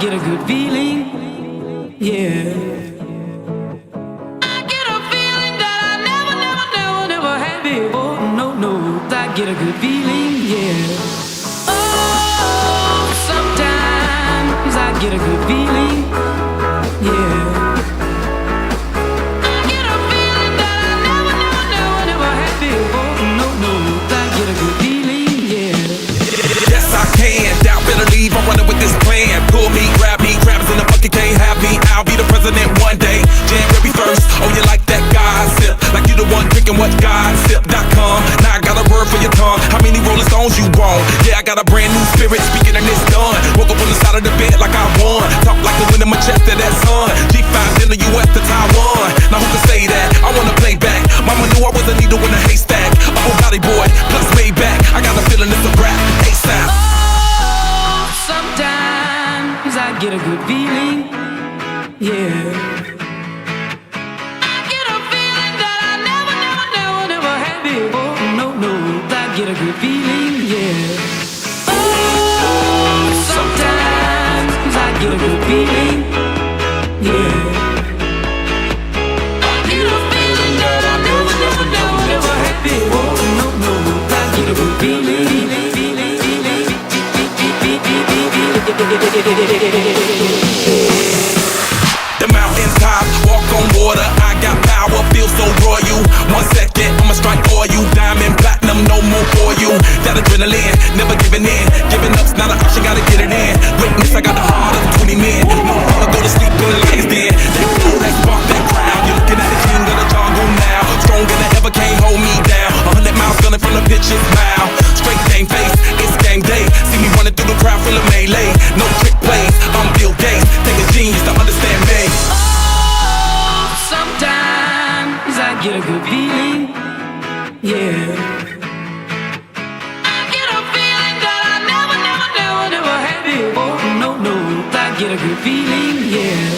get a good feeling, yeah. I get a feeling that I never had before. No, I get a good feeling, yeah. Oh, sometimes I get a good feeling, yeah. I get a feeling that I never had before. No, I get a good feeling, yeah. Yes, I can. Doubt better leave. I'm running with this plan. Pull me, grab me, crabs in the bucket can't have me. I'll be the president one day. January 1st. Oh, you like that gossip? Like you the one drinking what gossip.com. Now I got a word for your tongue. How many Rolling Stones you want? Yeah, I got a brand new spirit speaking and it's done. Woke up on the side of the bed like I won. Talk like the wind in my chest to that sun. G5 in the US to Taiwan. Now who can say that? I wanna play back. Mama knew I was a needle in a haystack. A whole body boy plus Maybach. I got a feeling it's a rap. ASAP. Oh, sometimes I get a good feeling, yeah. I get a feeling that I never had before. No, I get a good feeling, yeah. Oh, sometimes I get a good feeling, yeah. I get a feeling that I never had before. No, I get a good feeling. The mountains top, walk on water. I got power, feel so royal. 1 second, I'ma strike oil. Diamond, platinum, no more for you. That adrenaline, never giving in. Giving up's not an option, gotta get it in. Witness, I got the heart of 20 men. No, I'ma go to sleep in the lion's den. That flow, that spark, that crowd. You're looking at the king of the jungle now. Stronger than ever, can't hold me down. 100 miles gunning from the pitcher's mouth. Straight game face, it's game day. See me running through the crowd full of melee. No trick plays, I'm Bill Gates. Take a genius to understand me. Oh, sometimes I get a good feeling, yeah. I get a feeling that I never had before. No, I get a good feeling, yeah.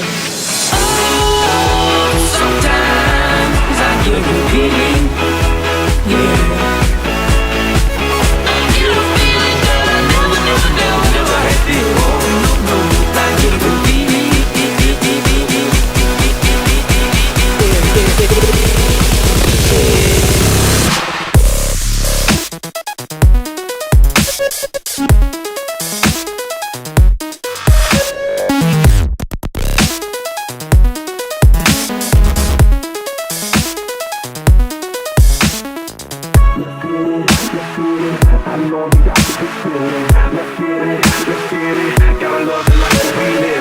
Oh, sometimes I get a good feeling, yeah. I get a feeling that I never had before. No, I get a good feeling. I know you got the feeling. Let's get it, gotta love it like we need it.